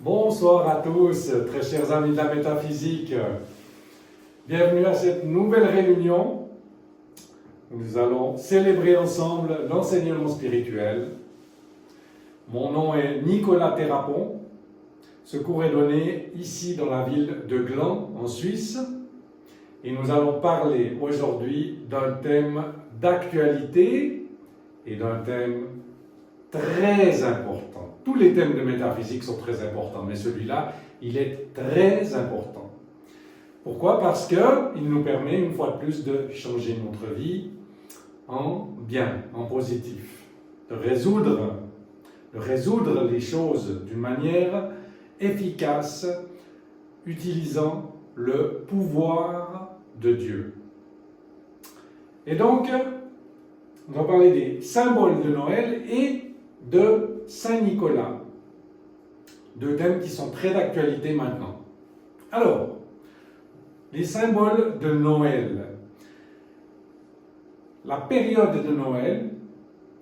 Bonsoir à tous, très chers amis de la métaphysique. Bienvenue à cette nouvelle réunion où nous allons célébrer ensemble l'enseignement spirituel. Mon nom est Nicolas Thérapon. Ce cours est donné ici dans la ville de Gland, en Suisse. Et nous allons parler aujourd'hui d'un thème d'actualité et d'un thème très important. Tous les thèmes de métaphysique sont très importants, mais celui-là, il est très important. Pourquoi? Parce qu'il nous permet, une fois de plus, de changer notre vie en bien, en positif, de résoudre les choses d'une manière efficace, utilisant le pouvoir de Dieu. Et donc, on va parler des symboles de Noël et de Saint-Nicolas, deux thèmes qui sont très d'actualité maintenant. Alors, les symboles de Noël. La période de Noël,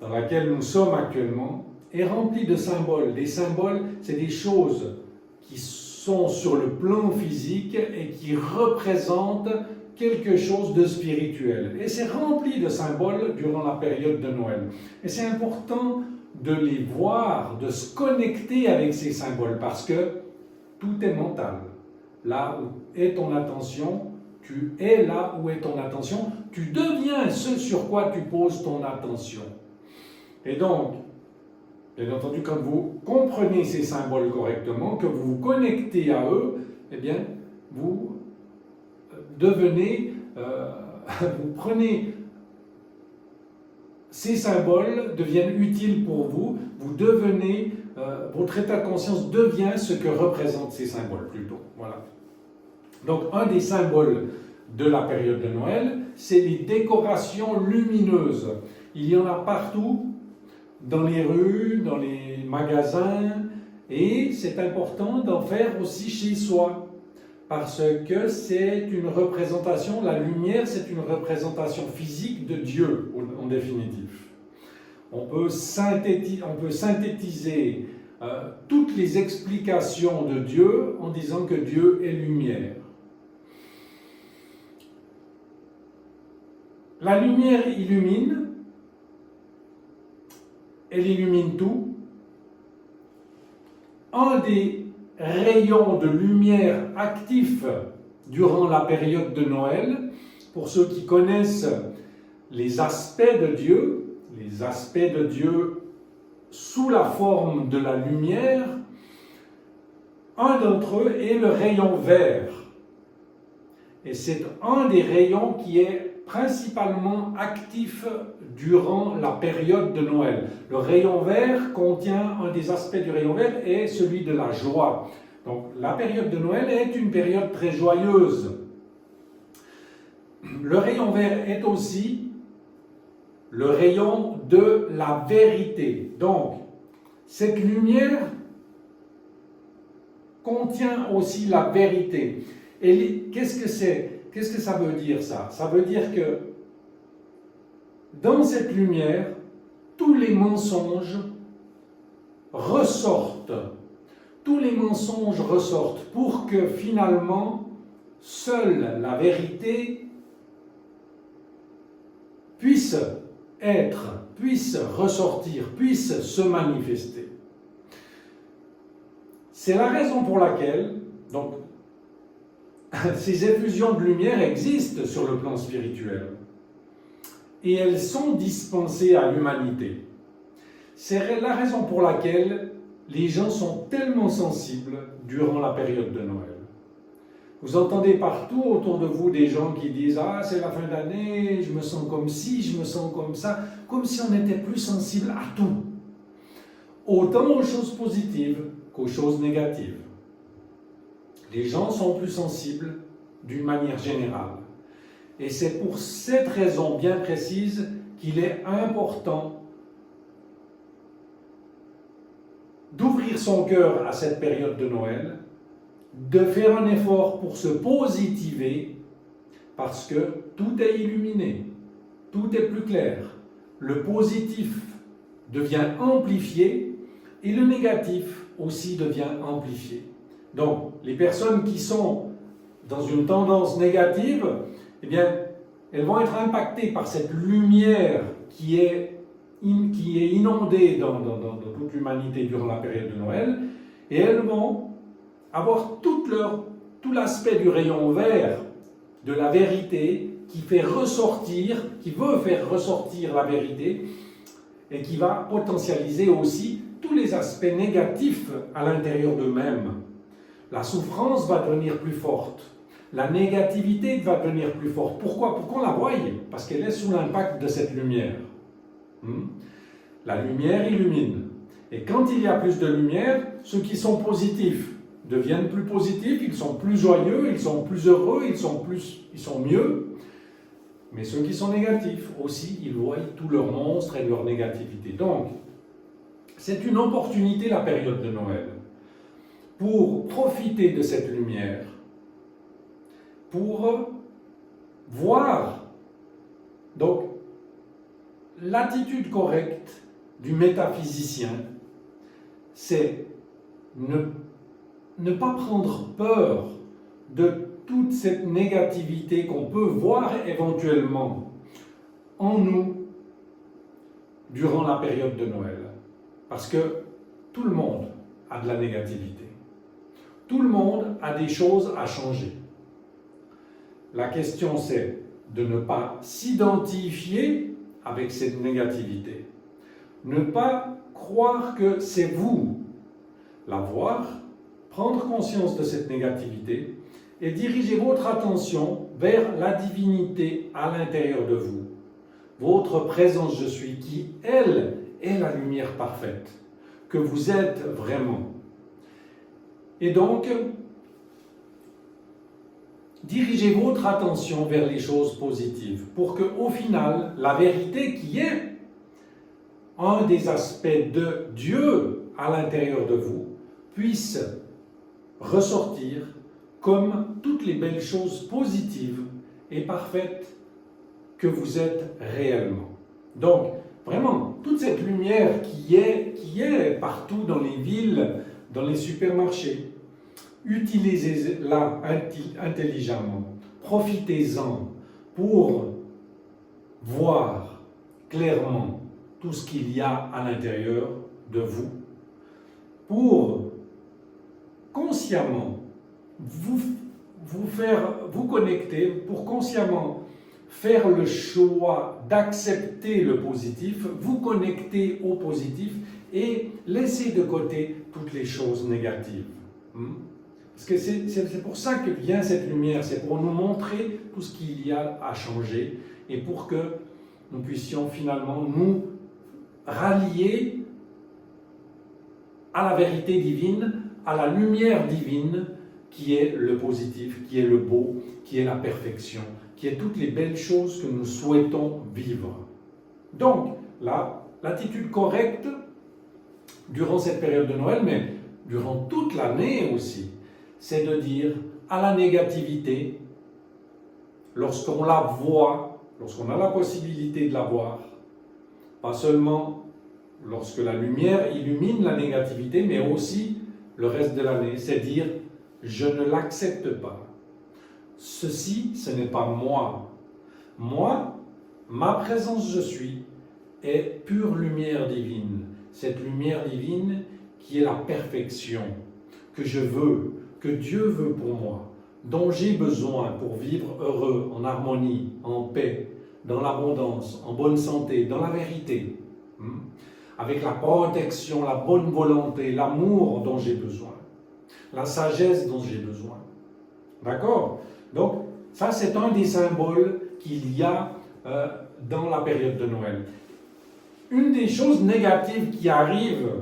dans laquelle nous sommes actuellement, est remplie de symboles. Les symboles, c'est des choses qui sont sur le plan physique et qui représentent quelque chose de spirituel. Et c'est rempli de symboles durant la période de Noël. Et c'est important de les voir, de se connecter avec ces symboles, parce que tout est mental. Là où est ton attention, tu es là où est ton attention, tu deviens ce sur quoi tu poses ton attention. Et donc, bien entendu, quand vous comprenez ces symboles correctement, que vous vous connectez à eux, eh bien, vous devenez, vous prenez, ces symboles deviennent utiles pour vous, vous devenez, votre état de conscience devient ce que représentent ces symboles plutôt. Voilà. Donc, un des symboles de la période de Noël, c'est les décorations lumineuses. Il y en a partout, dans les rues, dans les magasins, et c'est important d'en faire aussi chez soi, parce que c'est une représentation, la lumière, c'est une représentation physique de Dieu, en définitive. On peut synthétiser toutes les explications de Dieu en disant que Dieu est lumière. La lumière illumine, elle illumine tout. Un des rayons de lumière actifs durant la période de Noël, pour ceux qui connaissent les aspects de Dieu sous la forme de la lumière, un d'entre eux est le rayon vert. Et c'est un des rayons qui est principalement actif durant la période de Noël. Le rayon vert contient, un des aspects du rayon vert est celui de la joie. Donc la période de Noël est une période très joyeuse. Le rayon vert est aussi le rayon de la vérité. Donc cette lumière contient aussi la vérité. Et qu'est-ce que c'est? Qu'est-ce que ça veut dire ça? Ça veut dire que dans cette lumière, tous les mensonges ressortent. Tous les mensonges ressortent pour que finalement, seule la vérité puisse être, puisse ressortir, puisse se manifester. C'est la raison pour laquelle, donc, ces effusions de lumière existent sur le plan spirituel et elles sont dispensées à l'humanité. C'est la raison pour laquelle les gens sont tellement sensibles durant la période de Noël. Vous entendez partout autour de vous des gens qui disent « Ah, c'est la fin d'année, je me sens comme ci, je me sens comme ça », comme si on était plus sensible à tout. Autant aux choses positives qu'aux choses négatives. Les gens sont plus sensibles d'une manière générale. Et c'est pour cette raison bien précise qu'il est important d'ouvrir son cœur à cette période de Noël, de faire un effort pour se positiver, parce que tout est illuminé, tout est plus clair. Le positif devient amplifié Et le négatif aussi devient amplifié. Donc, les personnes qui sont dans une tendance négative, eh bien, elles vont être impactées par cette lumière qui est inondée dans toute l'humanité durant la période de Noël, et elles vont avoir tout l'aspect du rayon vert, de la vérité, qui veut faire ressortir la vérité, et qui va potentialiser aussi tous les aspects négatifs à l'intérieur d'eux-mêmes. La souffrance va devenir plus forte. La négativité va devenir plus forte. Pourquoi? Pour qu'on la voie, parce qu'elle est sous l'impact de cette lumière. La lumière illumine. Et quand il y a plus de lumière, ceux qui sont positifs deviennent plus positifs, ils sont plus joyeux, ils sont plus heureux, ils sont mieux. Mais ceux qui sont négatifs aussi, ils voient tous leurs monstres et leur négativité. Donc, c'est une opportunité, la période de Noël, pour profiter de cette lumière, pour voir. Donc, l'attitude correcte du métaphysicien, c'est ne pas prendre peur de toute cette négativité qu'on peut voir éventuellement en nous durant la période de Noël. Parce que tout le monde a de la négativité. Tout le monde a des choses à changer. La question, c'est de ne pas s'identifier avec cette négativité. Ne pas croire que c'est vous. La voir, prendre conscience de cette négativité et diriger votre attention vers la divinité à l'intérieur de vous. Votre présence je suis qui, elle, est la lumière parfaite, que vous êtes vraiment. Et donc, dirigez votre attention vers les choses positives pour que, au final, la vérité qui est un des aspects de Dieu à l'intérieur de vous puisse ressortir comme toutes les belles choses positives et parfaites que vous êtes réellement. Donc, vraiment, toute cette lumière qui est partout dans les villes, dans les supermarchés, utilisez-la intelligemment, profitez-en pour voir clairement tout ce qu'il y a à l'intérieur de vous, pour consciemment vous connecter, pour consciemment faire le choix d'accepter le positif, vous connecter au positif et laisser de côté toutes les choses négatives. Parce que c'est pour ça que vient cette lumière, c'est pour nous montrer tout ce qu'il y a à changer et pour que nous puissions finalement nous rallier à la vérité divine, à la lumière divine qui est le positif, qui est le beau, qui est la perfection, qui est toutes les belles choses que nous souhaitons vivre. Donc, l'attitude correcte durant cette période de Noël, mais durant toute l'année aussi, c'est de dire à la négativité, lorsqu'on la voit, lorsqu'on a la possibilité de la voir, pas seulement lorsque la lumière illumine la négativité, mais aussi le reste de l'année, c'est dire je ne l'accepte pas. Ceci, ce n'est pas moi. Moi, ma présence je suis est pure lumière divine. Cette lumière divine qui est la perfection que je veux, que Dieu veut pour moi, dont j'ai besoin pour vivre heureux, en harmonie, en paix, dans l'abondance, en bonne santé, dans la vérité, avec la protection, la bonne volonté, l'amour dont j'ai besoin, la sagesse dont j'ai besoin. D'accord? Donc, ça c'est un des symboles qu'il y a dans la période de Noël. Une des choses négatives qui arrivent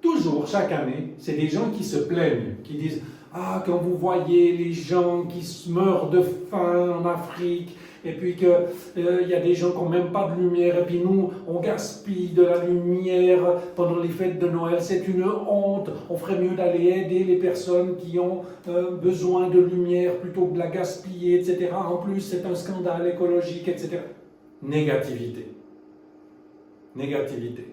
toujours, chaque année, c'est des gens qui se plaignent, qui disent « Ah, quand vous voyez les gens qui meurent de faim en Afrique, et puis qu'il y a des gens qui n'ont même pas de lumière, et puis nous, on gaspille de la lumière pendant les fêtes de Noël, c'est une honte, on ferait mieux d'aller aider les personnes qui ont besoin de lumière plutôt que de la gaspiller, etc. En plus, c'est un scandale écologique, etc. » Négativité. Négativité.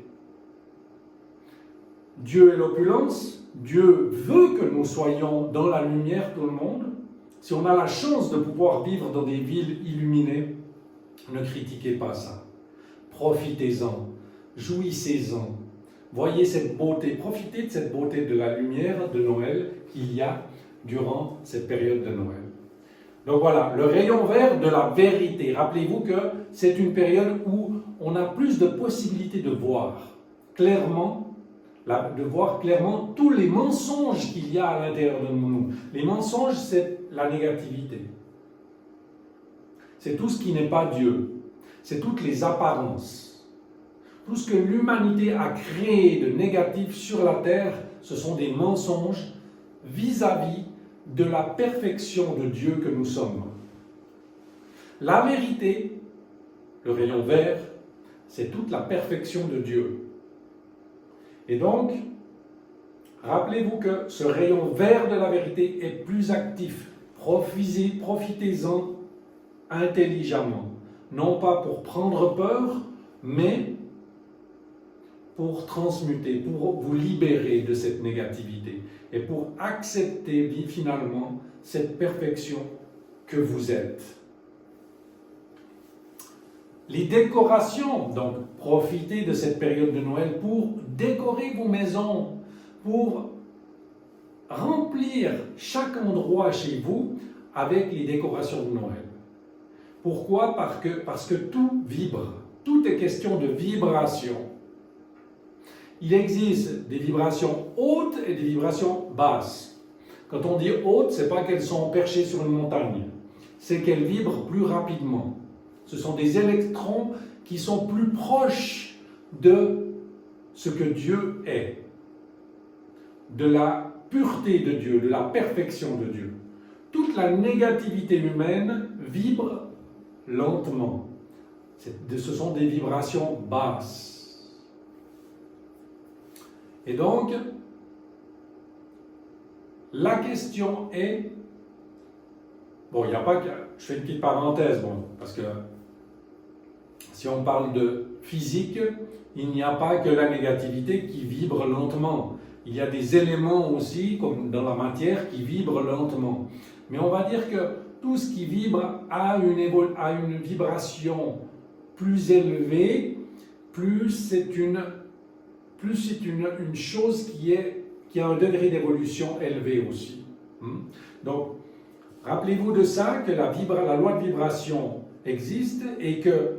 Dieu est l'opulence. Dieu veut que nous soyons dans la lumière, tout le monde. Si on a la chance de pouvoir vivre dans des villes illuminées, ne critiquez pas ça. Profitez-en, jouissez-en. Voyez cette beauté, profitez de cette beauté de la lumière de Noël qu'il y a durant cette période de Noël. Donc voilà, le rayon vert de la vérité. Rappelez-vous que c'est une période où on a plus de possibilités de voir clairement tous les mensonges qu'il y a à l'intérieur de nous. Les mensonges, c'est la négativité. C'est tout ce qui n'est pas Dieu. C'est toutes les apparences. Tout ce que l'humanité a créé de négatif sur la terre, ce sont des mensonges vis-à-vis de la perfection de Dieu que nous sommes. La vérité, le rayon vert, c'est toute la perfection de Dieu. Et donc, rappelez-vous que ce rayon vert de la vérité est plus actif. Profitez-en intelligemment. Non pas pour prendre peur, mais pour transmuter, pour vous libérer de cette négativité et pour accepter finalement cette perfection que vous êtes. Les décorations, donc profitez de cette période de Noël pour décorer vos maisons, pour remplir chaque endroit chez vous avec les décorations de Noël. Pourquoi ? Parce que tout vibre, tout est question de vibration. Il existe des vibrations hautes et des vibrations basses. Quand on dit hautes, ce n'est pas qu'elles sont perchées sur une montagne, c'est qu'elles vibrent plus rapidement. Ce sont des électrons qui sont plus proches de ce que Dieu est, de la pureté de Dieu, de la perfection de Dieu. Toute la négativité humaine vibre lentement. Ce sont des vibrations basses. Et donc, la question est, bon, il n'y a pas que, je fais une petite parenthèse, parce que si on parle de physique, il n'y a pas que la négativité qui vibre lentement. Il y a des éléments aussi, comme dans la matière, qui vibrent lentement. Mais on va dire que tout ce qui vibre a une vibration plus élevée, plus c'est une chose qui a un degré d'évolution élevé aussi. Donc, rappelez-vous de ça, que la loi de vibration existe et que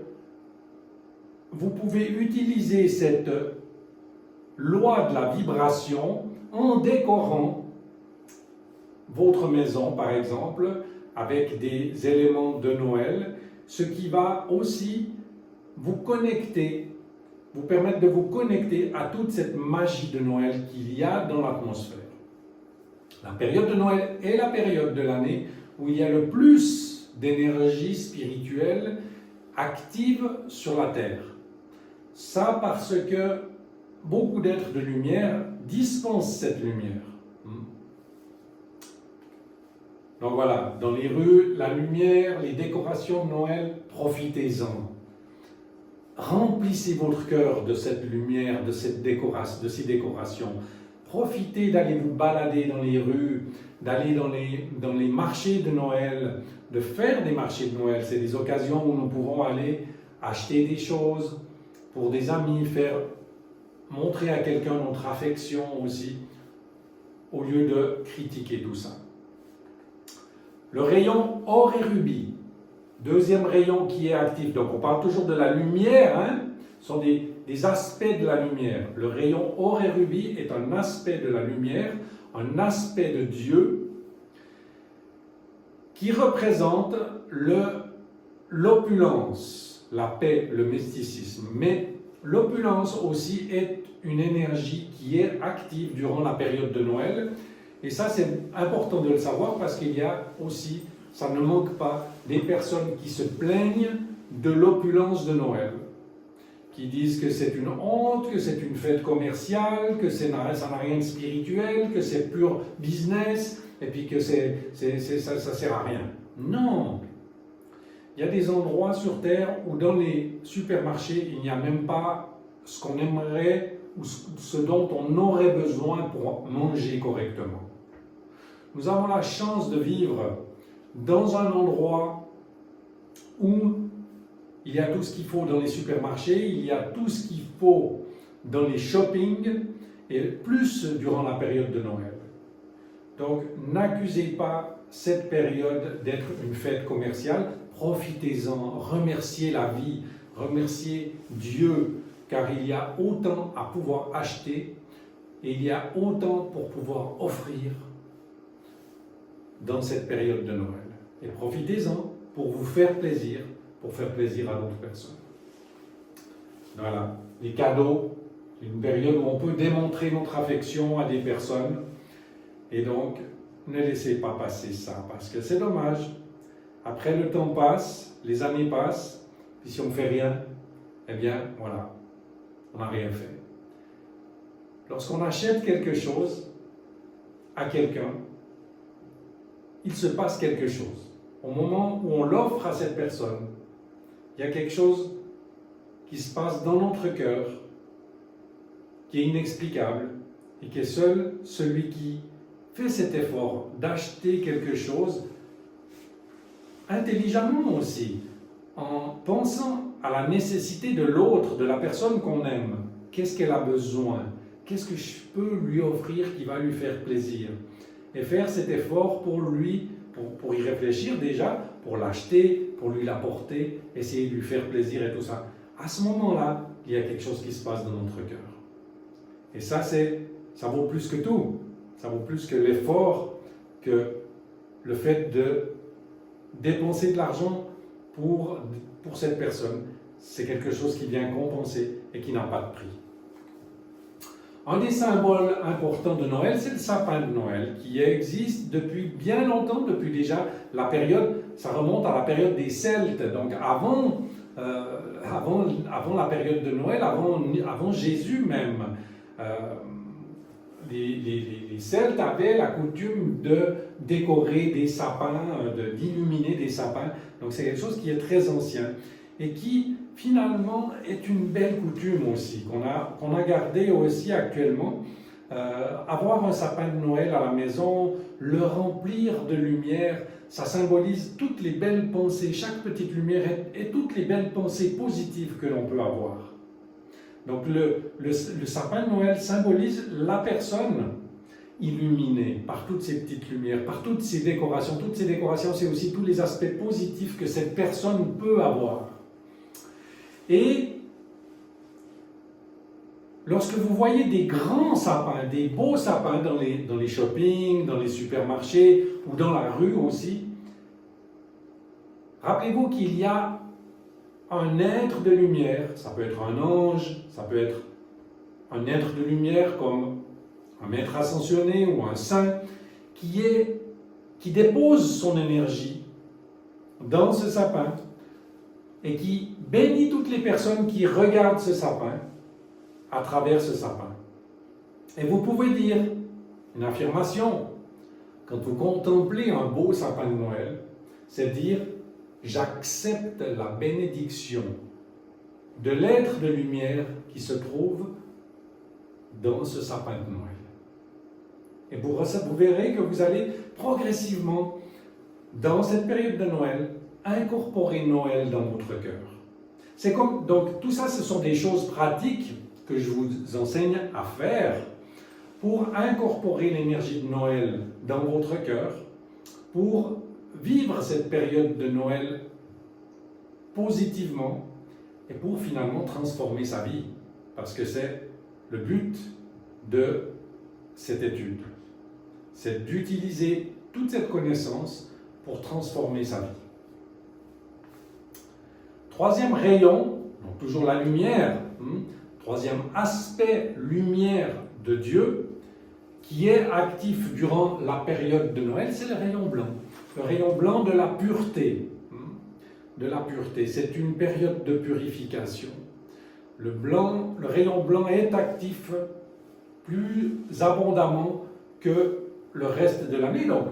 vous pouvez utiliser cette loi de la vibration en décorant votre maison, par exemple, avec des éléments de Noël, ce qui va aussi vous permettre de vous connecter à toute cette magie de Noël qu'il y a dans l'atmosphère. La période de Noël est la période de l'année où il y a le plus d'énergie spirituelle active sur la Terre. Ça parce que beaucoup d'êtres de lumière dispensent cette lumière. Donc voilà, dans les rues, la lumière, les décorations de Noël, profitez-en. Remplissez votre cœur de cette lumière, de ces décorations. Profitez d'aller vous balader dans les rues, d'aller dans les marchés de Noël, de faire des marchés de Noël. C'est des occasions où nous pouvons aller acheter des choses pour des amis, montrer à quelqu'un notre affection aussi, au lieu de critiquer tout ça. Le rayon or et rubis. Deuxième rayon qui est actif. Donc on parle toujours de la lumière, ce sont des aspects de la lumière. Le rayon or et rubis est un aspect de la lumière, un aspect de Dieu qui représente l'opulence, la paix, le mysticisme. Mais l'opulence aussi est une énergie qui est active durant la période de Noël. Et ça, c'est important de le savoir parce qu'il y a aussi, ça ne manque pas, des personnes qui se plaignent de l'opulence de Noël, qui disent que c'est une honte, que c'est une fête commerciale, que ça n'a rien de spirituel, que c'est pur business, et puis que ça sert à rien. Non! Il y a des endroits sur Terre où dans les supermarchés, il n'y a même pas ce qu'on aimerait ou ce dont on aurait besoin pour manger correctement. Nous avons la chance de vivre dans un endroit où il y a tout ce qu'il faut dans les supermarchés, il y a tout ce qu'il faut dans les shoppings, et plus durant la période de Noël. Donc, n'accusez pas cette période d'être une fête commerciale, profitez-en, remerciez la vie, remerciez Dieu, car il y a autant à pouvoir acheter et il y a autant pour pouvoir offrir dans cette période de Noël. Et profitez-en pour vous faire plaisir, pour faire plaisir à d'autres personnes. Voilà, les cadeaux, une période où on peut démontrer notre affection à des personnes. Et donc, ne laissez pas passer ça, parce que c'est dommage. Après, le temps passe, les années passent, puis si on ne fait rien, eh bien, voilà, on n'a rien fait. Lorsqu'on achète quelque chose à quelqu'un, il se passe quelque chose. Au moment où on l'offre à cette personne, il y a quelque chose qui se passe dans notre cœur, qui est inexplicable, et que seul celui qui fait cet effort d'acheter quelque chose intelligemment aussi, en pensant à la nécessité de l'autre, de la personne qu'on aime. Qu'est-ce qu'elle a besoin? Qu'est-ce que je peux lui offrir qui va lui faire plaisir? Et faire cet effort pour lui, pour y réfléchir déjà, pour l'acheter, pour lui l'apporter, essayer de lui faire plaisir et tout ça. À ce moment-là, il y a quelque chose qui se passe dans notre cœur. Et ça vaut plus que tout. Ça vaut plus que l'effort, que le fait de dépenser de l'argent pour cette personne. C'est quelque chose qui vient compenser et qui n'a pas de prix. Un des symboles importants de Noël, c'est le sapin de Noël, qui existe depuis bien longtemps, depuis déjà la période, ça remonte à la période des Celtes, donc avant la période de Noël, avant Jésus même. Les Celtes avaient la coutume de décorer des sapins, d'illuminer des sapins. Donc c'est quelque chose qui est très ancien et qui finalement est une belle coutume aussi, qu'on a gardé aussi actuellement. Avoir un sapin de Noël à la maison, le remplir de lumière, ça symbolise toutes les belles pensées, chaque petite lumière et toutes les belles pensées positives que l'on peut avoir. Donc le sapin de Noël symbolise la personne illuminée par toutes ces petites lumières, par toutes ces décorations. Toutes ces décorations, c'est aussi tous les aspects positifs que cette personne peut avoir. Et lorsque vous voyez des grands sapins, des beaux sapins dans les shoppings, dans les supermarchés ou dans la rue aussi, rappelez-vous qu'il y a un être de lumière, ça peut être un ange, ça peut être un être de lumière comme un maître ascensionné ou un saint, qui dépose son énergie dans ce sapin et qui bénit toutes les personnes qui regardent ce sapin à travers ce sapin. Et vous pouvez dire une affirmation, quand vous contemplez un beau sapin de Noël, c'est dire « J'accepte la bénédiction de l'être de lumière qui se trouve dans ce sapin de Noël. » Et vous verrez que vous allez progressivement, dans cette période de Noël, incorporer Noël dans votre cœur. Donc tout ça, ce sont des choses pratiques que je vous enseigne à faire pour incorporer l'énergie de Noël dans votre cœur, pour vivre cette période de Noël positivement et pour finalement transformer sa vie. Parce que c'est le but de cette étude. C'est d'utiliser toute cette connaissance pour transformer sa vie. Troisième rayon, donc toujours la lumière, troisième aspect lumière de Dieu qui est actif durant la période de Noël, c'est le rayon blanc. Le rayon blanc de la pureté. De la pureté, c'est une période de purification. Le rayon blanc est actif plus abondamment que le reste de l'année. Donc,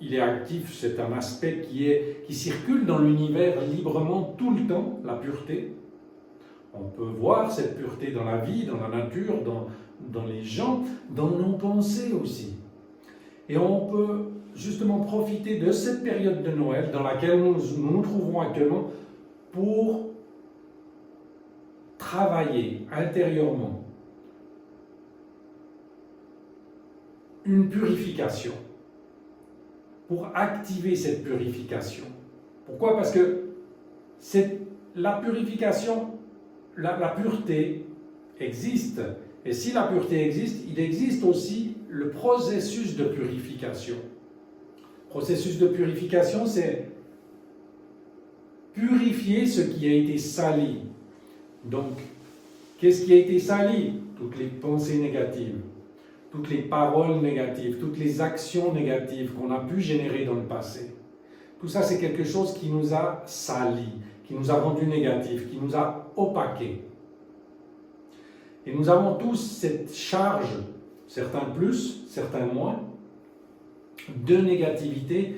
il est actif, c'est un aspect qui circule dans l'univers librement tout le temps, la pureté. On peut voir cette pureté dans la vie, dans la nature, dans les gens, dans nos pensées aussi. Et on peut justement profiter de cette période de Noël dans laquelle nous nous trouvons actuellement pour travailler intérieurement une purification, pour activer cette purification. Pourquoi? Parce que la purification, la pureté existe. Et si la pureté existe, il existe aussi le processus de purification. Le processus de purification, c'est purifier ce qui a été sali. Donc, qu'est-ce qui a été sali? Toutes les pensées négatives, toutes les paroles négatives, toutes les actions négatives qu'on a pu générer dans le passé. Tout ça, c'est quelque chose qui nous a sali, qui nous a rendus négatifs, qui nous a opaqués. Et nous avons tous cette charge, certains plus, certains moins, de négativité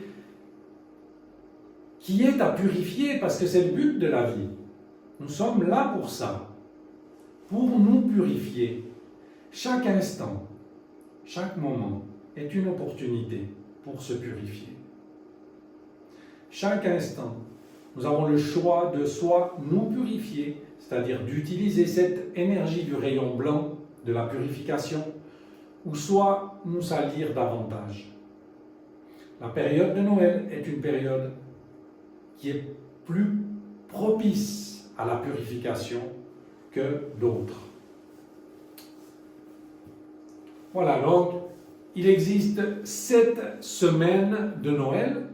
qui est à purifier parce que c'est le but de la vie. Nous sommes là pour ça, pour nous purifier. Chaque instant, chaque moment est une opportunité pour se purifier. Chaque instant, nous avons le choix de soit nous purifier, c'est-à-dire d'utiliser cette énergie du rayon blanc de la purification, ou soit nous salir davantage. La période de Noël est une période qui est plus propice à la purification que d'autres. Voilà, donc il existe 7 semaines de Noël.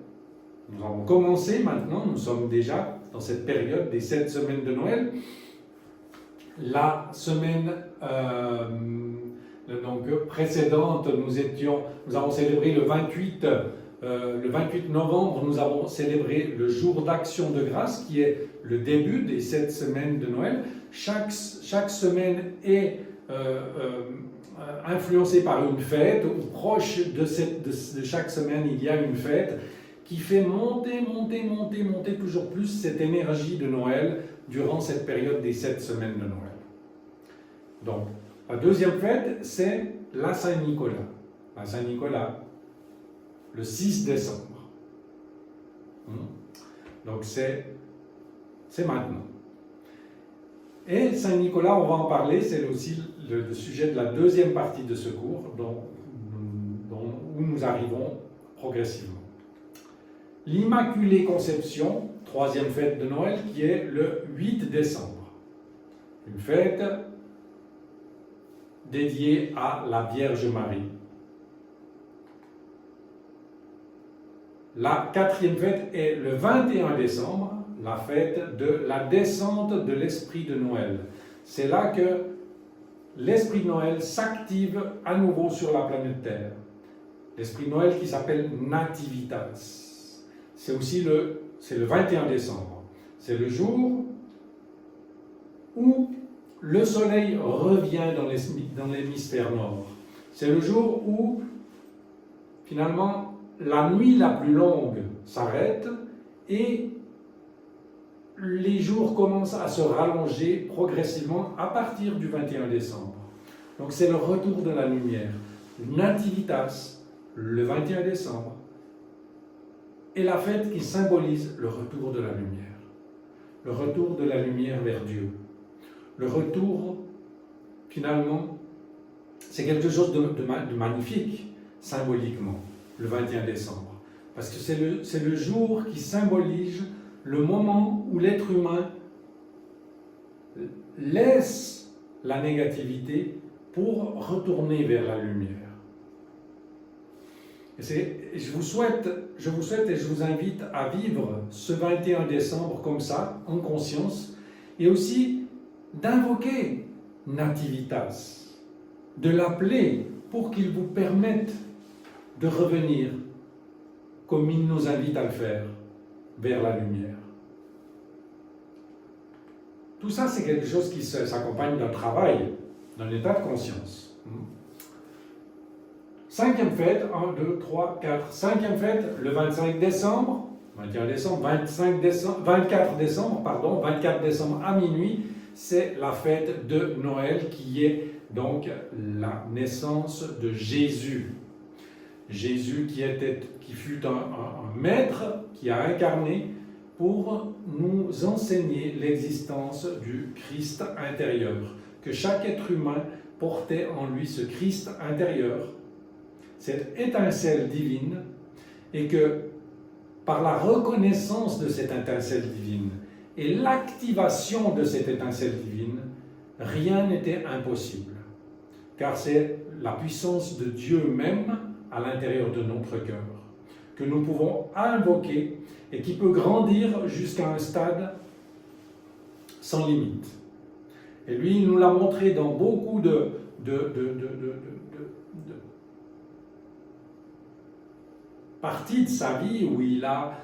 Nous avons commencé maintenant, nous sommes déjà dans cette période des 7 semaines de Noël. La semaine précédente, nous avons célébré le 28 novembre, nous avons célébré le jour d'action de grâce qui est le début des 7 semaines de Noël. Chaque semaine est influencée par une fête, ou proche de chaque semaine il y a une fête qui fait monter toujours plus cette énergie de Noël durant cette période des 7 semaines de Noël. Donc, la deuxième fête, c'est la Saint-Nicolas. La Saint-Nicolas, le 6 décembre. Donc, c'est maintenant. Et Saint-Nicolas, on va en parler, c'est aussi le sujet de la deuxième partie de ce cours, où nous arrivons progressivement. L'Immaculée Conception, troisième fête de Noël, qui est le 8 décembre. Une fête dédiée à la Vierge Marie. La quatrième fête est le 21 décembre, la fête de la descente de l'Esprit de Noël. C'est là que l'Esprit de Noël s'active à nouveau sur la planète Terre. L'Esprit de Noël qui s'appelle Nativitas. C'est le 21 décembre. C'est le jour où le soleil revient dans l'hémisphère nord. C'est le jour où, finalement, la nuit la plus longue s'arrête et les jours commencent à se rallonger progressivement à partir du 21 décembre. Donc c'est le retour de la lumière. Nativitas, le 21 décembre, est la fête qui symbolise le retour de la lumière. Le retour de la lumière vers Dieu. Le retour, finalement, c'est quelque chose de magnifique, symboliquement, le 21 décembre. Parce que c'est le jour qui symbolise le moment où l'être humain laisse la négativité pour retourner vers la lumière. Je vous souhaite et je vous invite à vivre ce 21 décembre comme ça, en conscience, et aussi d'invoquer Nativitas, de l'appeler pour qu'il vous permette de revenir, comme il nous invite à le faire, vers la lumière. Tout ça, c'est quelque chose qui s'accompagne d'un travail, d'un état de conscience. Cinquième fête, 1, 2, 3, 4. Cinquième fête, le 25 décembre, 21 décembre, 24 décembre à minuit, c'est la fête de Noël qui est donc la naissance de Jésus. Jésus qui fut un maître qui a incarné pour nous enseigner l'existence du Christ intérieur, que chaque être humain portait en lui ce Christ intérieur, cette étincelle divine, et que par la reconnaissance de cette étincelle divine et l'activation de cette étincelle divine, rien n'était impossible, car c'est la puissance de Dieu même à l'intérieur de notre cœur, que nous pouvons invoquer et qui peut grandir jusqu'à un stade sans limite. Et lui, il nous l'a montré dans beaucoup de parties de sa vie où il a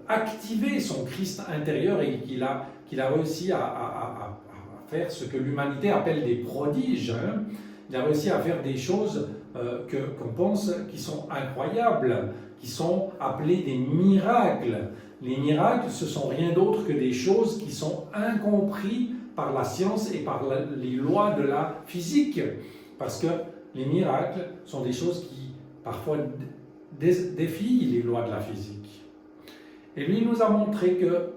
activé son Christ intérieur et qu'il a réussi à faire ce que l'humanité appelle des prodiges. Hein. Il a réussi à faire des choses qu'on pense qui sont incroyables, qui sont appelées des miracles. Les miracles, ce sont rien d'autre que des choses qui sont incomprises par la science et par les lois de la physique. Parce que les miracles sont des choses qui, parfois, défient les lois de la physique. Et lui nous a montré que,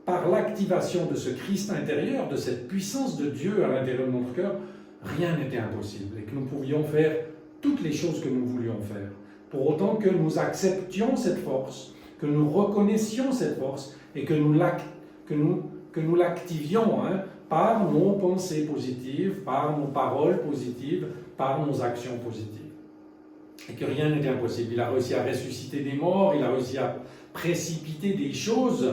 par l'activation de ce Christ intérieur, de cette puissance de Dieu à l'intérieur de notre cœur, rien n'était impossible et que nous pouvions faire toutes les choses que nous voulions faire. Pour autant que nous acceptions cette force, que nous reconnaissions cette force et que nous l'activions par nos pensées positives, par nos paroles positives, par nos actions positives. Et que rien n'était impossible. Il a réussi à ressusciter des morts, il a réussi à précipiter des choses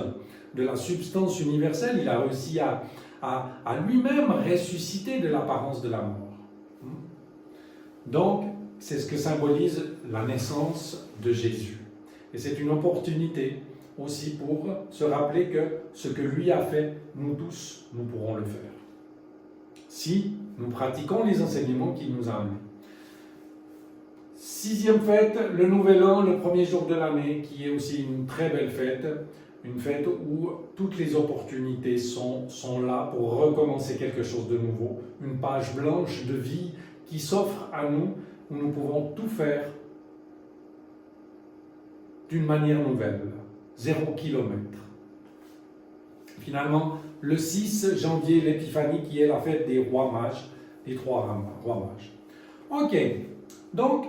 de la substance universelle, il a réussi à lui-même ressusciter de l'apparence de la mort. Donc, c'est ce que symbolise la naissance de Jésus. Et c'est une opportunité aussi pour se rappeler que ce que lui a fait, nous tous, nous pourrons le faire. Si nous pratiquons les enseignements qu'il nous a amenés. 6e fête, le Nouvel An, le premier jour de l'année, qui est aussi une très belle fête, une fête où toutes les opportunités sont là pour recommencer quelque chose de nouveau, une page blanche de vie qui s'offre à nous, où nous pouvons tout faire d'une manière nouvelle, 0 kilomètre. Finalement, le 6 janvier, l'Épiphanie, qui est la fête des rois mages, des 3 rois mages. Ok, donc,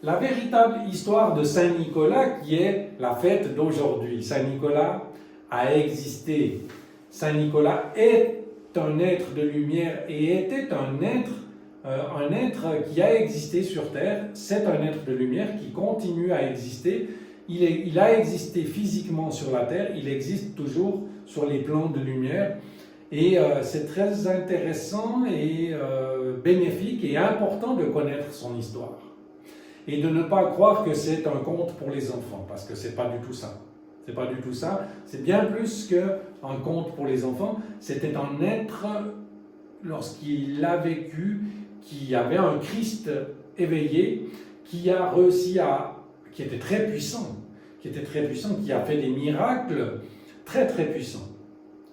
la véritable histoire de Saint Nicolas, qui est la fête d'aujourd'hui. Saint Nicolas a existé. Saint Nicolas est un être de lumière et était un être qui a existé sur Terre. C'est un être de lumière qui continue à exister. Il a existé physiquement sur la Terre, il existe toujours sur les plans de lumière. Et c'est très intéressant et bénéfique et important de connaître son histoire. Et de ne pas croire que c'est un conte pour les enfants, parce que c'est pas du tout ça. C'est pas du tout ça. C'est bien plus qu'un conte pour les enfants. C'était un être, lorsqu'il a vécu, qui avait un Christ éveillé, qui a réussi qui était très puissant, qui a fait des miracles très très puissants.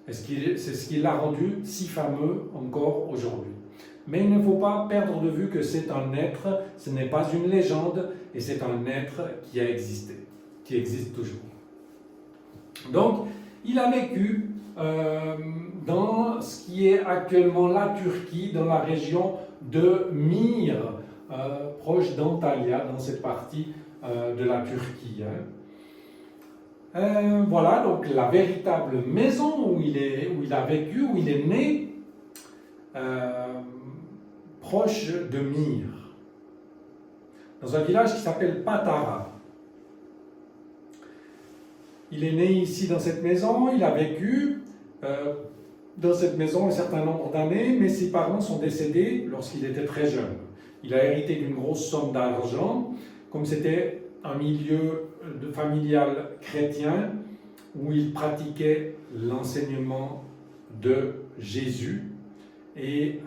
Et c'est ce qui l'a rendu si fameux encore aujourd'hui. Mais il ne faut pas perdre de vue que c'est un être, ce n'est pas une légende, et c'est un être qui a existé, qui existe toujours. Donc, il a vécu dans ce qui est actuellement la Turquie, dans la région de Mir, proche d'Antalya, dans cette partie de la Turquie. Voilà, donc la véritable maison où il a vécu, où il est né, proche de Mir, dans un village qui s'appelle Patara. Il est né ici dans cette maison, il a vécu dans cette maison un certain nombre d'années, mais ses parents sont décédés lorsqu'il était très jeune. Il a hérité d'une grosse somme d'argent, comme c'était un milieu familial chrétien où il pratiquait l'enseignement de Jésus et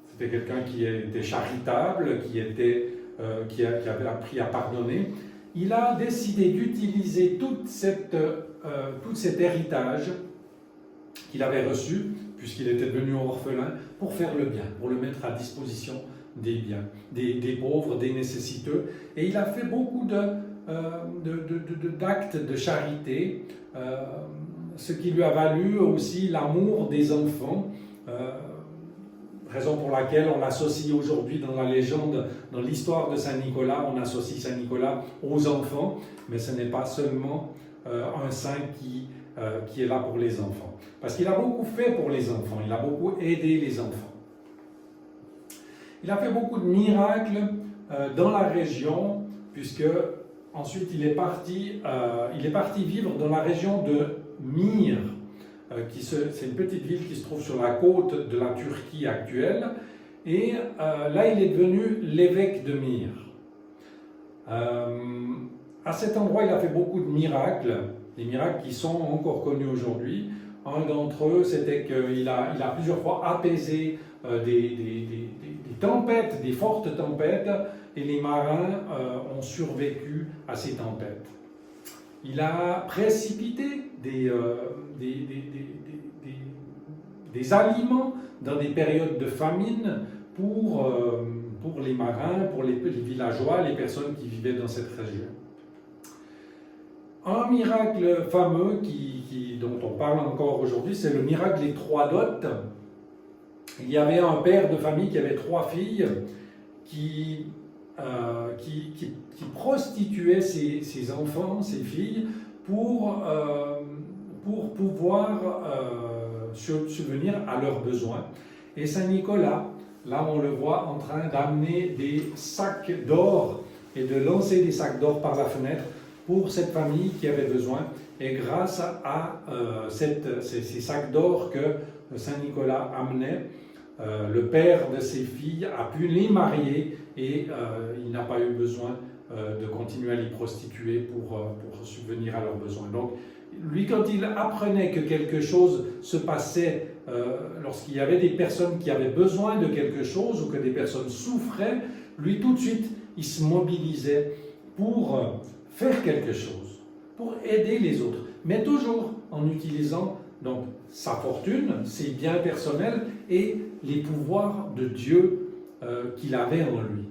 c'était quelqu'un qui était charitable, qui avait appris à pardonner. Il a décidé d'utiliser tout cet héritage qu'il avait reçu, puisqu'il était devenu orphelin, pour faire le bien, pour le mettre à disposition des biens, des pauvres, des nécessiteux. Et il a fait beaucoup d'actes de charité, ce qui lui a valu aussi l'amour des enfants, raison pour laquelle on l'associe aujourd'hui dans la légende, dans l'histoire de Saint Nicolas, on associe Saint Nicolas aux enfants, mais ce n'est pas seulement un saint qui est là pour les enfants. Parce qu'il a beaucoup fait pour les enfants, il a beaucoup aidé les enfants. Il a fait beaucoup de miracles dans la région, puisque ensuite il est parti vivre dans la région de Myre, c'est une petite ville qui se trouve sur la côte de la Turquie actuelle, et là il est devenu l'évêque de Myre. À cet endroit il a fait beaucoup de miracles, des miracles qui sont encore connus aujourd'hui. Un d'entre eux, c'était qu'il a plusieurs fois apaisé des tempêtes, des fortes tempêtes, et les marins ont survécu à ces tempêtes. Il a précipité des aliments dans des périodes de famine pour les marins, pour les villageois, les personnes qui vivaient dans cette région. Un miracle fameux dont on parle encore aujourd'hui, c'est le miracle des 3 dots. Il y avait un père de famille qui avait 3 filles qui prostituait ses enfants, ses filles, pour pouvoir subvenir à leurs besoins. Et Saint Nicolas, là on le voit en train d'amener des sacs d'or et de lancer des sacs d'or par la fenêtre pour cette famille qui avait besoin. Et grâce à ces sacs d'or que Saint Nicolas amenait, le père de ses filles a pu les marier et il n'a pas eu besoin de continuer à les prostituer pour subvenir à leurs besoins. Donc, lui, quand il apprenait que quelque chose se passait, lorsqu'il y avait des personnes qui avaient besoin de quelque chose ou que des personnes souffraient, lui, tout de suite, il se mobilisait pour faire quelque chose, pour aider les autres, mais toujours en utilisant donc sa fortune, ses biens personnels et les pouvoirs de Dieu qu'il avait en lui.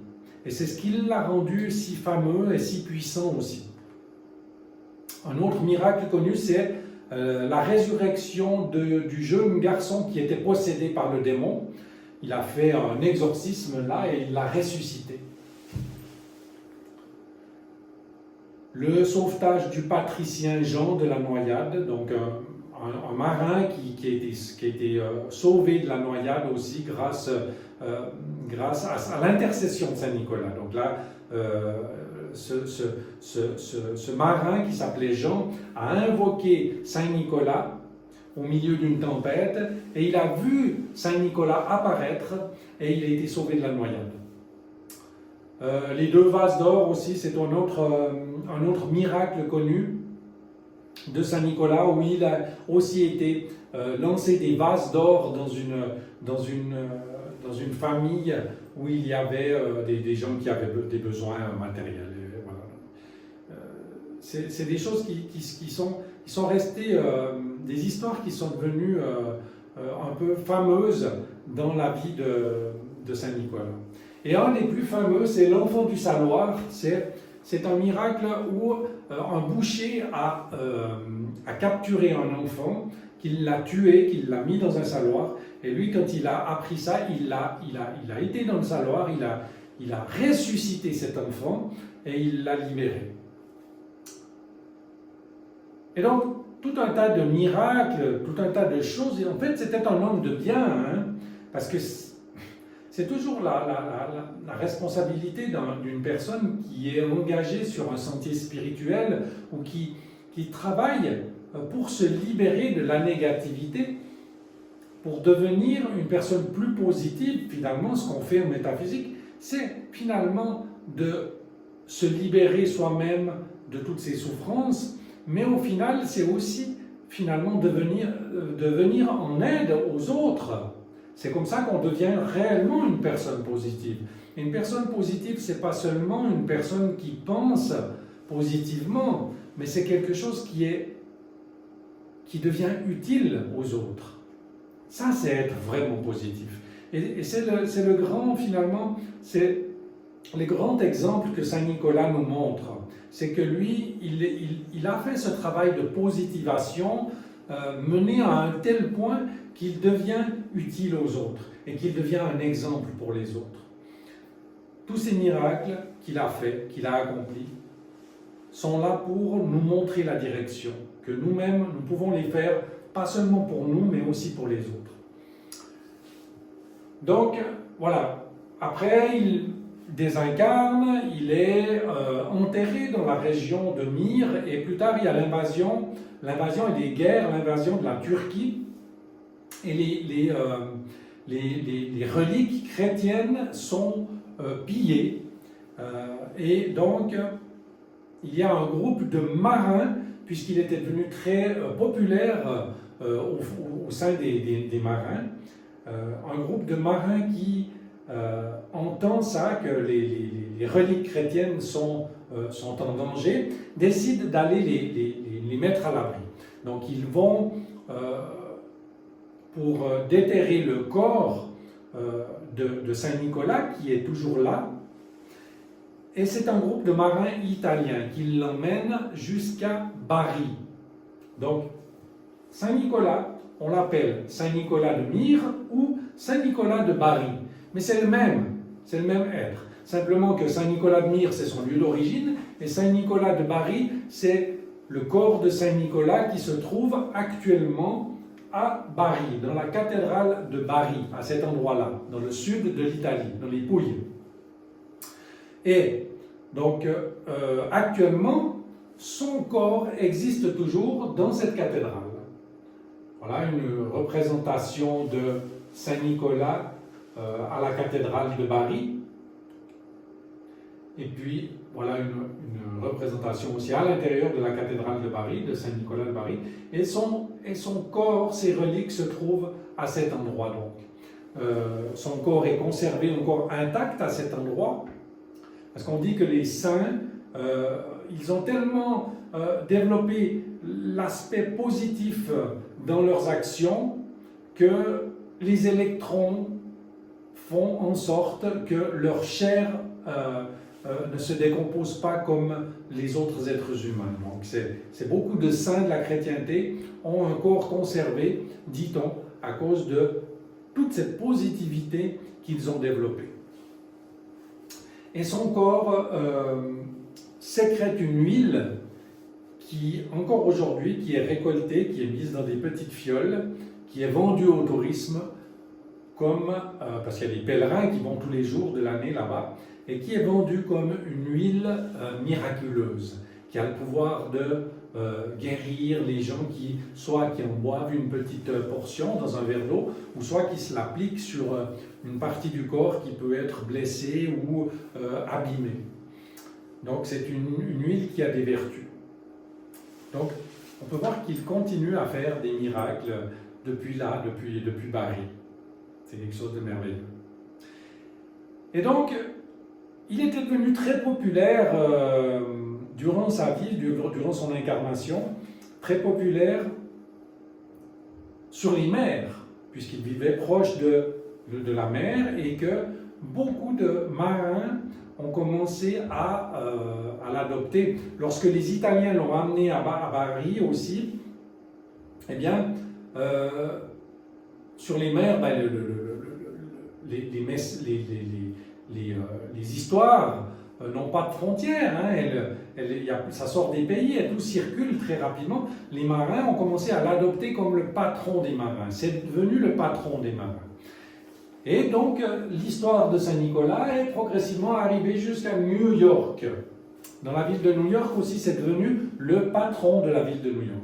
Et c'est ce qui l'a rendu si fameux et si puissant aussi. Un autre miracle connu, c'est la résurrection du jeune garçon qui était possédé par le démon. Il a fait un exorcisme là et il l'a ressuscité. Le sauvetage du patricien Jean de la noyade, donc un marin qui a été sauvé de la noyade aussi grâce à l'intercession de Saint Nicolas. Donc là, ce marin qui s'appelait Jean a invoqué Saint Nicolas au milieu d'une tempête et il a vu Saint Nicolas apparaître et il a été sauvé de la noyade. Les 2 vases d'or aussi, c'est un autre miracle connu de Saint Nicolas, où il a aussi été lancé des vases d'or dans une famille où il y avait des gens qui avaient des besoins matériels. Voilà. C'est des choses qui sont restées, des histoires qui sont devenues un peu fameuses dans la vie de Saint Nicolas. Et un des plus fameux, c'est l'enfant du saloir. C'est un miracle où un boucher a capturé un enfant, qu'il l'a tué, qu'il l'a mis dans un saloir. Et lui, quand il a appris ça, il a été dans le saloir, il a ressuscité cet enfant et il l'a libéré. Et donc, tout un tas de miracles, tout un tas de choses. Et en fait, c'était un homme de bien, hein, parce que c'est toujours la responsabilité d'une personne qui est engagée sur un sentier spirituel ou qui travaille pour se libérer de la négativité, pour devenir une personne plus positive. Finalement, ce qu'on fait en métaphysique, c'est finalement de se libérer soi-même de toutes ces souffrances, mais au final, c'est aussi finalement de venir en aide aux autres. C'est comme ça qu'on devient réellement une personne positive. Et une personne positive, ce n'est pas seulement une personne qui pense positivement, mais c'est quelque chose qui qui devient utile aux autres. Ça, c'est être vraiment positif. Et c'est le grand, finalement, c'est le grand exemple que Saint Nicolas nous montre. C'est que lui, il a fait ce travail de positivation mené à un tel point qu'il devient utile aux autres et qu'il devient un exemple pour les autres. Tous ces miracles qu'il a faits, qu'il a accomplis, sont là pour nous montrer la direction, que nous-mêmes, nous pouvons les faire, pas seulement pour nous, mais aussi pour les autres. Donc, voilà. Après, il désincarne, il est enterré dans la région de Myre, et plus tard, il y a l'invasion et les guerres, l'invasion de la Turquie, et les reliques chrétiennes sont pillées. Et donc, il y a un groupe de marins, puisqu'il était devenu très populaire au sein des marins, un groupe de marins qui entend ça, que les reliques chrétiennes sont en danger, décident d'aller les mettre à l'abri. Donc ils vont, pour déterrer le corps de Saint Nicolas, qui est toujours là, et c'est un groupe de marins italiens qui l'emmène jusqu'à Bari. Donc, Saint Nicolas, on l'appelle Saint Nicolas de Myre ou Saint Nicolas de Bari. Mais c'est le même être. Simplement que Saint Nicolas de Myre, c'est son lieu d'origine, et Saint Nicolas de Bari, c'est le corps de Saint Nicolas qui se trouve actuellement à Bari, dans la cathédrale de Bari, à cet endroit-là, dans le sud de l'Italie, dans les Pouilles. Et donc, actuellement, son corps existe toujours dans cette cathédrale. Voilà une représentation de Saint Nicolas à la cathédrale de Bari. Et puis, voilà une représentation aussi à l'intérieur de la cathédrale de Bari, de Saint Nicolas de Bari. Et son corps, ses reliques se trouvent à cet endroit donc. Son corps est conservé encore intact à cet endroit. Parce qu'on dit que les saints, ils ont tellement développé l'aspect positif dans leurs actions que les électrons font en sorte que leur chair ne se décompose pas comme les autres êtres humains. Donc c'est beaucoup de saints de la chrétienté ont un corps conservé, dit-on, à cause de toute cette positivité qu'ils ont développée. Et son corps sécrète une huile qui, encore aujourd'hui, qui est récoltée, qui est mise dans des petites fioles, qui est vendue au tourisme, parce qu'il y a des pèlerins qui vont tous les jours de l'année là-bas, et qui est vendue comme une huile miraculeuse, qui a le pouvoir de guérir les gens qui en boivent une petite portion dans un verre d'eau, ou soit qui se l'appliquent sur une partie du corps qui peut être blessée ou abîmée. Donc c'est une huile qui a des vertus. Donc on peut voir qu'il continue à faire des miracles depuis Bari. C'est quelque chose de merveilleux. Et donc, il était devenu très populaire durant sa vie, durant son incarnation, très populaire sur les mers, puisqu'il vivait proche de la mer et que beaucoup de marins ont commencé à l'adopter. Lorsque les Italiens l'ont amené à Bari aussi, eh bien, sur les mers, les histoires n'ont pas de frontières, hein. Ça sort des pays et tout circule très rapidement. Les marins ont commencé à l'adopter comme le patron des marins. C'est devenu le patron des marins. Et donc, l'histoire de Saint-Nicolas est progressivement arrivée jusqu'à New York. Dans la ville de New York aussi, c'est devenu le patron de la ville de New York.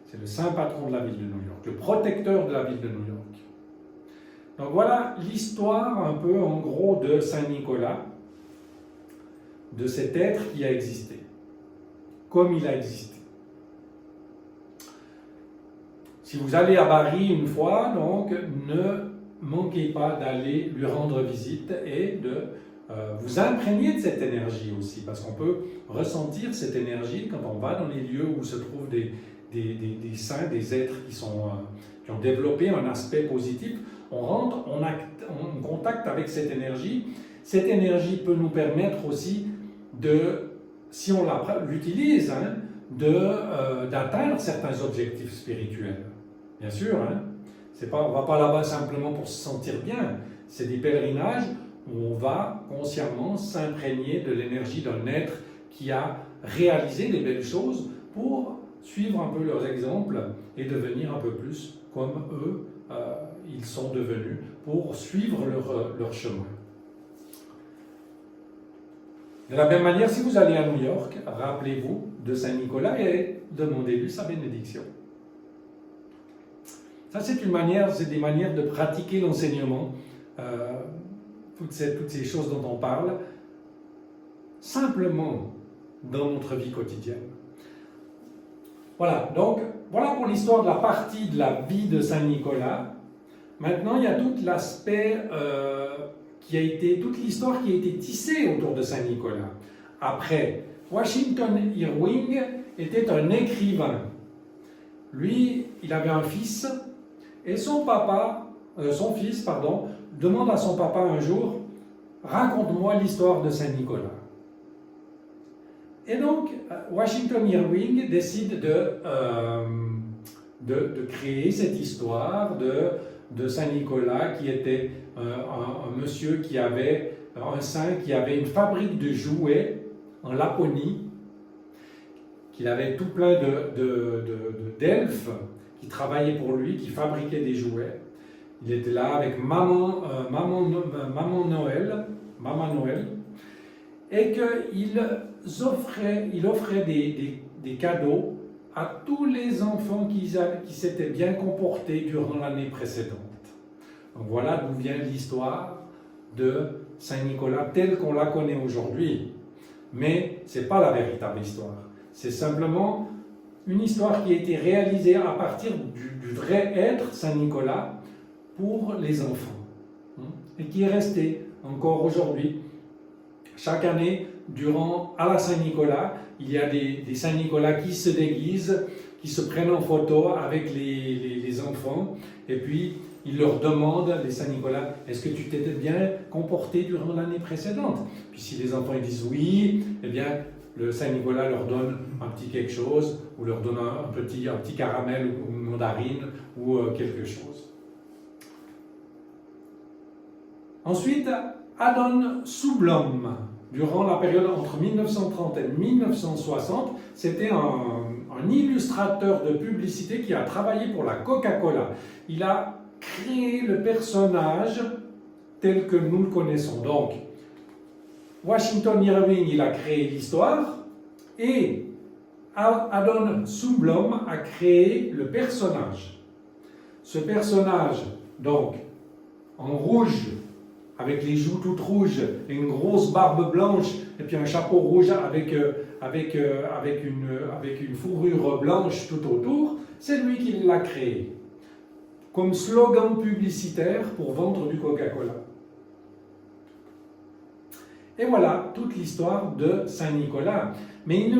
C'est le saint patron de la ville de New York, le protecteur de la ville de New York. Donc voilà l'histoire un peu en gros de Saint-Nicolas, de cet être qui a existé, comme il a existé. Si vous allez à Bari une fois, donc ne manquez pas d'aller lui rendre visite et de vous imprégner de cette énergie aussi, parce qu'on peut ressentir cette énergie quand on va dans les lieux où se trouvent des saints, des êtres qui ont développé un aspect positif, on rentre en contact avec cette énergie. Cette énergie peut nous permettre aussi si on l'utilise, d'atteindre certains objectifs spirituels. Bien sûr, on ne va pas là-bas simplement pour se sentir bien. C'est des pèlerinages où on va consciemment s'imprégner de l'énergie d'un être qui a réalisé des belles choses pour suivre un peu leurs exemples et devenir un peu plus comme eux, ils sont devenus, pour suivre leur chemin. De la même manière, si vous allez à New York, rappelez-vous de Saint Nicolas et demandez-lui sa bénédiction. Ça, c'est des manières de pratiquer l'enseignement, toutes ces choses dont on parle, simplement dans notre vie quotidienne. Voilà, donc, voilà pour l'histoire de la partie de la vie de Saint Nicolas. Maintenant, il y a tout l'aspect toute l'histoire qui a été tissée autour de Saint Nicolas. Après, Washington Irving était un écrivain. Lui, il avait un fils, et son fils, demande à son papa un jour, raconte-moi l'histoire de Saint Nicolas. Et donc, Washington Irving décide de créer cette histoire de Saint Nicolas, qui était un monsieur un saint qui avait une fabrique de jouets en Laponie, qu'il avait tout plein d'elfes qui travaillaient pour lui, qui fabriquaient des jouets. Il était là avec Maman Noël, et qu'il offrait des cadeaux à tous les enfants qui s'étaient bien comportés durant l'année précédente. Donc voilà d'où vient l'histoire de Saint Nicolas telle qu'on la connaît aujourd'hui. Mais ce n'est pas la véritable histoire. C'est simplement une histoire qui a été réalisée à partir du vrai être Saint Nicolas pour les enfants. Et qui est restée encore aujourd'hui. Chaque année, à la Saint-Nicolas, il y a des Saint-Nicolas qui se déguisent, qui se prennent en photo avec les enfants, et puis ils leur demandent, les Saint-Nicolas, est-ce que tu t'étais bien comporté durant l'année précédente? Puis si les enfants ils disent oui, eh bien le Saint-Nicolas leur donne un petit quelque chose, ou leur donne un petit caramel ou une mandarine, ou quelque chose. Ensuite, Adon Soublom, durant la période entre 1930 et 1960, c'était un illustrateur de publicité qui a travaillé pour la Coca-Cola. Il a créé le personnage tel que nous le connaissons. Donc, Washington Irving, il a créé l'histoire, et Adon Soublom a créé le personnage. Ce personnage, donc, en rouge, avec les joues toutes rouges, et une grosse barbe blanche, et puis un chapeau rouge avec une fourrure blanche tout autour, c'est lui qui l'a créé, comme slogan publicitaire pour vendre du Coca-Cola. Et voilà toute l'histoire de Saint Nicolas. Mais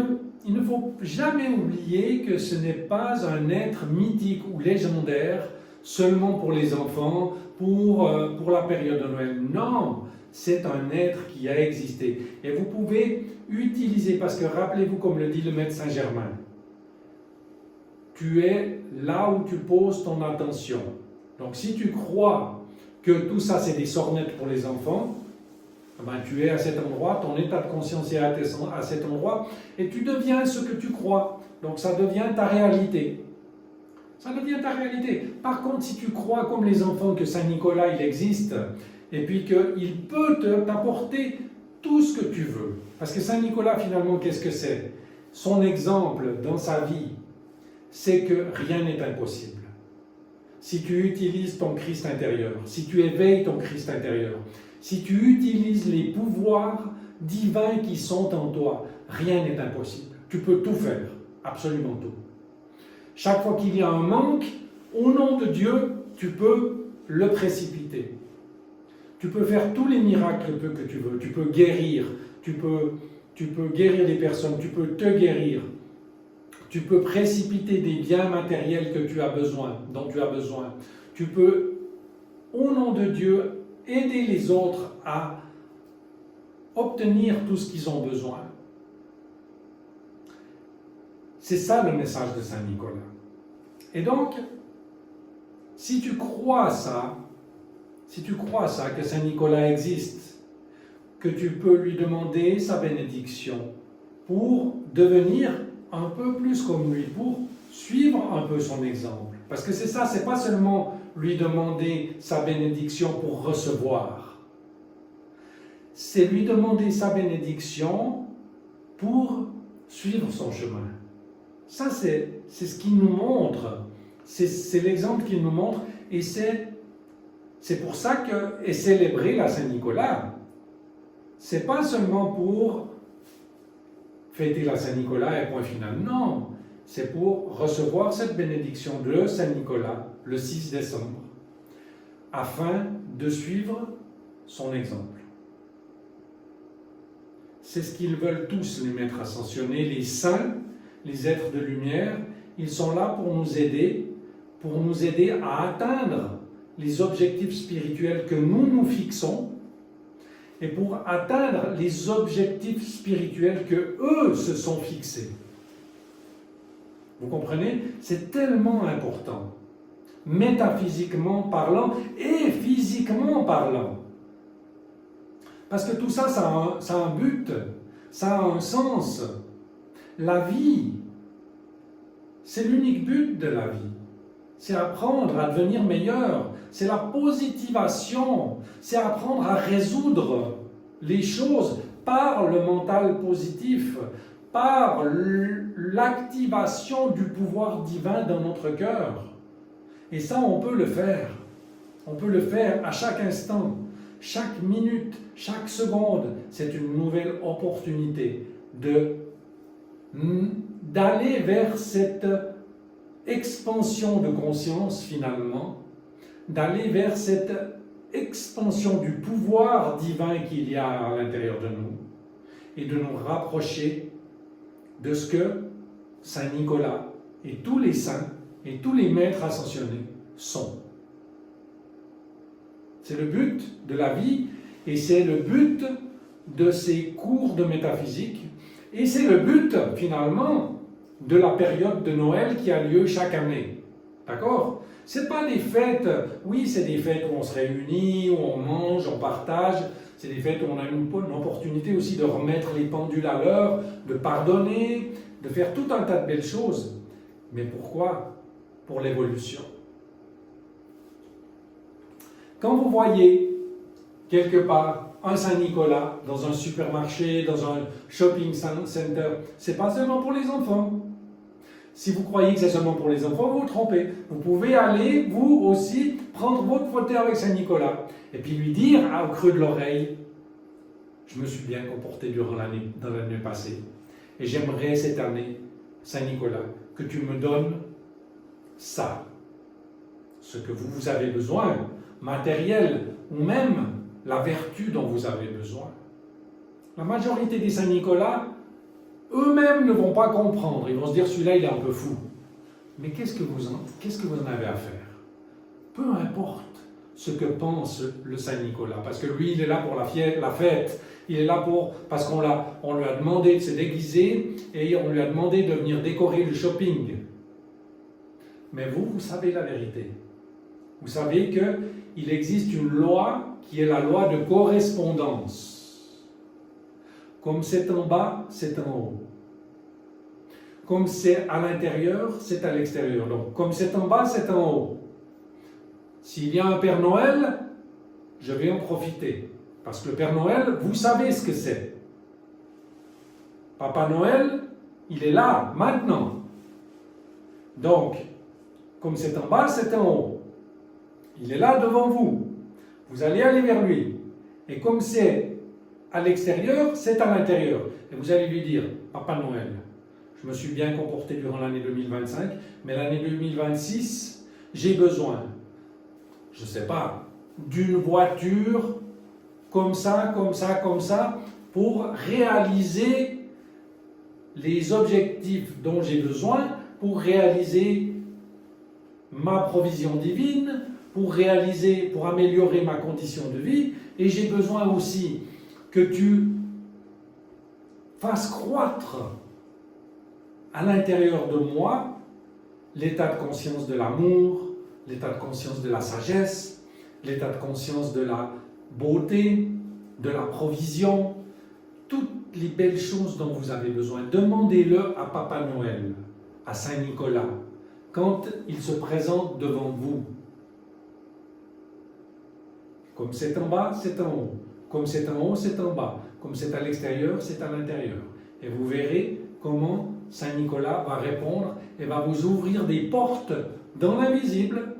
il ne faut jamais oublier que ce n'est pas un être mythique ou légendaire seulement pour les enfants, pour la période de Noël. Non, c'est un être qui a existé. Et vous pouvez utiliser, parce que rappelez-vous, comme le dit le maître Saint-Germain, tu es là où tu poses ton attention. Donc si tu crois que tout ça c'est des sornettes pour les enfants, ben, tu es à cet endroit, ton état de conscience est à cet endroit, et tu deviens ce que tu crois. Donc ça devient ta réalité. Ça devient ta réalité. Par contre, si tu crois comme les enfants que Saint Nicolas, il existe, et puis qu'il peut t'apporter tout ce que tu veux. Parce que Saint Nicolas, finalement, qu'est-ce que c'est? Son exemple dans sa vie, c'est que rien n'est impossible. Si tu utilises ton Christ intérieur, si tu éveilles ton Christ intérieur, si tu utilises les pouvoirs divins qui sont en toi, rien n'est impossible. Tu peux tout faire, absolument tout. Chaque fois qu'il y a un manque, au nom de Dieu, tu peux le précipiter. Tu peux faire tous les miracles que tu veux. Tu peux guérir. Tu peux guérir des personnes. Tu peux te guérir. Tu peux précipiter des biens matériels dont tu as besoin. Tu peux, au nom de Dieu, aider les autres à obtenir tout ce qu'ils ont besoin. C'est ça le message de Saint Nicolas. Et donc, si tu crois ça, que Saint Nicolas existe, que tu peux lui demander sa bénédiction pour devenir un peu plus comme lui, pour suivre un peu son exemple. Parce que c'est ça, c'est pas seulement lui demander sa bénédiction pour recevoir. C'est lui demander sa bénédiction pour suivre son chemin. Ça, c'est ce qu'il nous montre. C'est l'exemple qu'il nous montre. Et c'est pour ça que célébrer la Saint-Nicolas, c'est pas seulement pour fêter la Saint-Nicolas et point final. Non, c'est pour recevoir cette bénédiction de Saint-Nicolas le 6 décembre, afin de suivre son exemple. C'est ce qu'ils veulent tous, les maîtres ascensionnés, les saints, les êtres de lumière. Ils sont là pour nous aider à atteindre les objectifs spirituels que nous fixons et pour atteindre les objectifs spirituels que eux se sont fixés. Vous comprenez? C'est tellement important, métaphysiquement parlant et physiquement parlant. Parce que tout ça, ça a un but, ça a un sens. La vie, c'est l'unique but de la vie. C'est apprendre à devenir meilleur. C'est la positivation. C'est apprendre à résoudre les choses par le mental positif, par l'activation du pouvoir divin dans notre cœur. Et ça, on peut le faire. On peut le faire à chaque instant. Chaque minute, chaque seconde, c'est une nouvelle opportunité d'aller vers cette expansion de conscience finalement, d'aller vers cette expansion du pouvoir divin qu'il y a à l'intérieur de nous et de nous rapprocher de ce que Saint Nicolas et tous les saints et tous les maîtres ascensionnés sont. C'est le but de la vie et c'est le but de ces cours de métaphysique et c'est le but finalement de la période de Noël qui a lieu chaque année. D'accord? Ce n'est pas des fêtes, oui, c'est des fêtes où on se réunit, où on mange, on partage. C'est des fêtes où on a une opportunité aussi de remettre les pendules à l'heure, de pardonner, de faire tout un tas de belles choses. Mais pourquoi? Pour l'évolution. Quand vous voyez quelque part un Saint-Nicolas dans un supermarché, dans un shopping center, c'est pas seulement pour les enfants. Si vous croyez que c'est seulement pour les enfants, vous vous trompez. Vous pouvez aller, vous aussi, prendre votre photo avec Saint-Nicolas et puis lui dire au creux de l'oreille, je me suis bien comporté dans l'année passée et j'aimerais cette année, Saint-Nicolas, que tu me donnes ça, ce que vous avez besoin, matériel ou même la vertu dont vous avez besoin. La majorité des Saint-Nicolas, eux-mêmes ne vont pas comprendre. Ils vont se dire, celui-là, il est un peu fou. Mais qu'est-ce que vous en avez à faire? Peu importe ce que pense le Saint-Nicolas, parce que lui, il est là pour la fête. Il est là parce qu'on lui a demandé de se déguiser et on lui a demandé de venir décorer le shopping. Mais vous savez la vérité. Vous savez qu'il existe une loi qui est la loi de correspondance. Comme c'est en bas, c'est en haut. Comme c'est à l'intérieur, c'est à l'extérieur. Donc, comme c'est en bas, c'est en haut. S'il y a un Père Noël, je vais en profiter. Parce que le Père Noël, vous savez ce que c'est. Papa Noël, il est là, maintenant. Donc, comme c'est en bas, c'est en haut. Il est là devant vous. Vous allez aller vers lui. Et comme c'est à l'extérieur, c'est à l'intérieur. Et vous allez lui dire, Papa Noël, je me suis bien comporté durant l'année 2025, mais l'année 2026, j'ai besoin, je ne sais pas, d'une voiture comme ça, pour réaliser les objectifs dont j'ai besoin pour réaliser ma provision divine, pour améliorer ma condition de vie, et j'ai besoin aussi que tu fasses croître à l'intérieur de moi l'état de conscience de l'amour, l'état de conscience de la sagesse, l'état de conscience de la beauté, de la provision, toutes les belles choses dont vous avez besoin. Demandez-le à Papa Noël, à Saint Nicolas, quand il se présente devant vous. Comme c'est en bas, c'est en haut. Comme c'est en haut, c'est en bas. Comme c'est à l'extérieur, c'est à l'intérieur. Et vous verrez comment Saint Nicolas va répondre et va vous ouvrir des portes dans l'invisible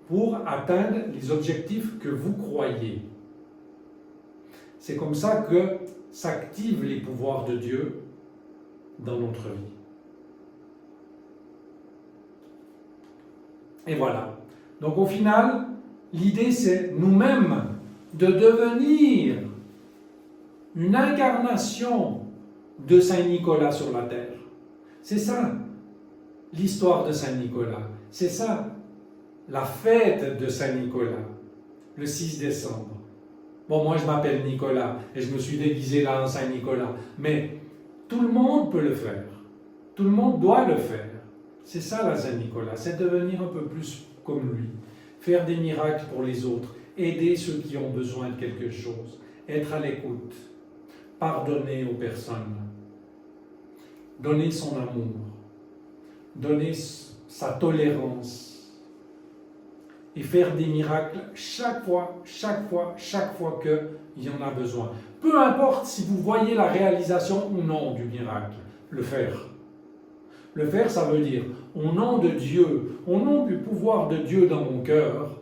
pour atteindre les objectifs que vous croyez. C'est comme ça que s'activent les pouvoirs de Dieu dans notre vie. Et voilà. Donc au final, l'idée c'est nous-mêmes de devenir une incarnation de Saint Nicolas sur la terre. C'est ça l'histoire de Saint Nicolas. C'est ça la fête de Saint Nicolas, le 6 décembre. Bon, moi je m'appelle Nicolas et je me suis déguisé là en Saint Nicolas, mais tout le monde peut le faire. Tout le monde doit le faire. C'est ça la Saint Nicolas, c'est devenir un peu plus comme lui, faire des miracles pour les autres, aider ceux qui ont besoin de quelque chose, être à l'écoute, pardonner aux personnes, donner son amour, donner sa tolérance et faire des miracles chaque fois qu'il y en a besoin. Peu importe si vous voyez la réalisation ou non du miracle, le faire. Le faire, ça veut dire, au nom de Dieu, au nom du pouvoir de Dieu dans mon cœur,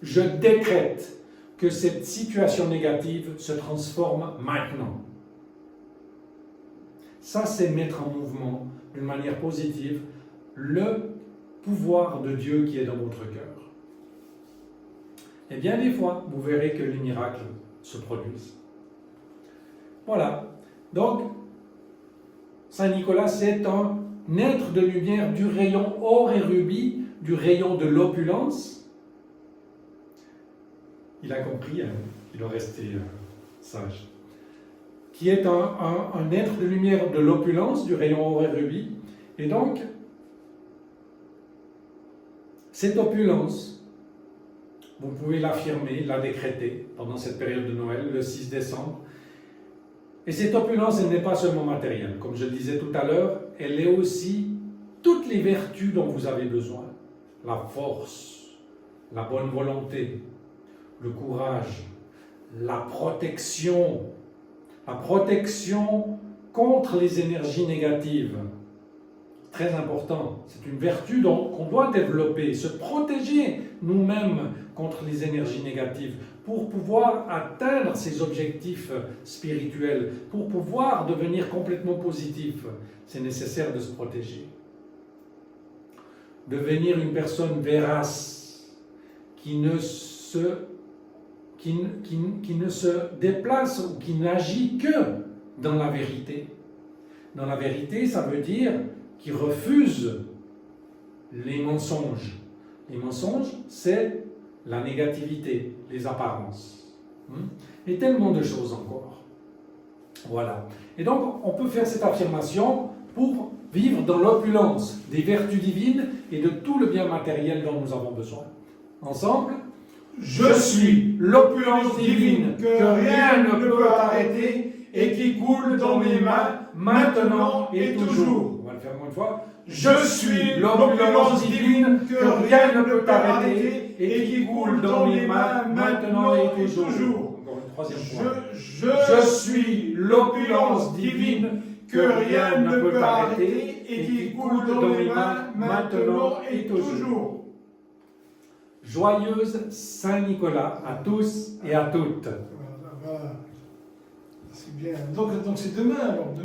je décrète que cette situation négative se transforme maintenant. Ça, c'est mettre en mouvement, d'une manière positive, le pouvoir de Dieu qui est dans votre cœur. Et bien des fois, vous verrez que les miracles se produisent. Voilà. Donc, Saint Nicolas, c'est un être de lumière du rayon or et rubis, du rayon de l'opulence. Il a compris, hein, il doit rester sage. Qui est un être de lumière de l'opulence, du rayon or et rubis. Et donc, cette opulence, vous pouvez l'affirmer, la décréter pendant cette période de Noël, le 6 décembre. Et cette opulence, elle n'est pas seulement matérielle. Comme je le disais tout à l'heure, elle est aussi toutes les vertus dont vous avez besoin. La force, la bonne volonté, le courage, la protection contre les énergies négatives. Très important, c'est une vertu qu'on doit développer, se protéger nous-mêmes contre les énergies négatives pour pouvoir atteindre ces objectifs spirituels, pour pouvoir devenir complètement positif. C'est nécessaire de se protéger. Devenir une personne vérace, qui ne se déplace ou qui n'agit que dans la vérité. Dans la vérité, ça veut dire qui refuse les mensonges. Les mensonges, c'est la négativité, les apparences. Et tellement de choses encore. Voilà. Et donc, on peut faire cette affirmation pour vivre dans l'opulence des vertus divines et de tout le bien matériel dont nous avons besoin. Ensemble, je suis l'opulence divine que rien ne peut arrêter et qui coule dans mes mains maintenant et toujours. On va le faire une fois. Je suis l'opulence divine que rien ne peut arrêter et qui coule dans mes mains maintenant et toujours. Encore une troisième fois. Je suis l'opulence divine que rien ne peut arrêter et qui coule dans mes mains maintenant et toujours. Joyeuse Saint-Nicolas à tous et à toutes. Voilà. C'est bien. Donc c'est demain alors.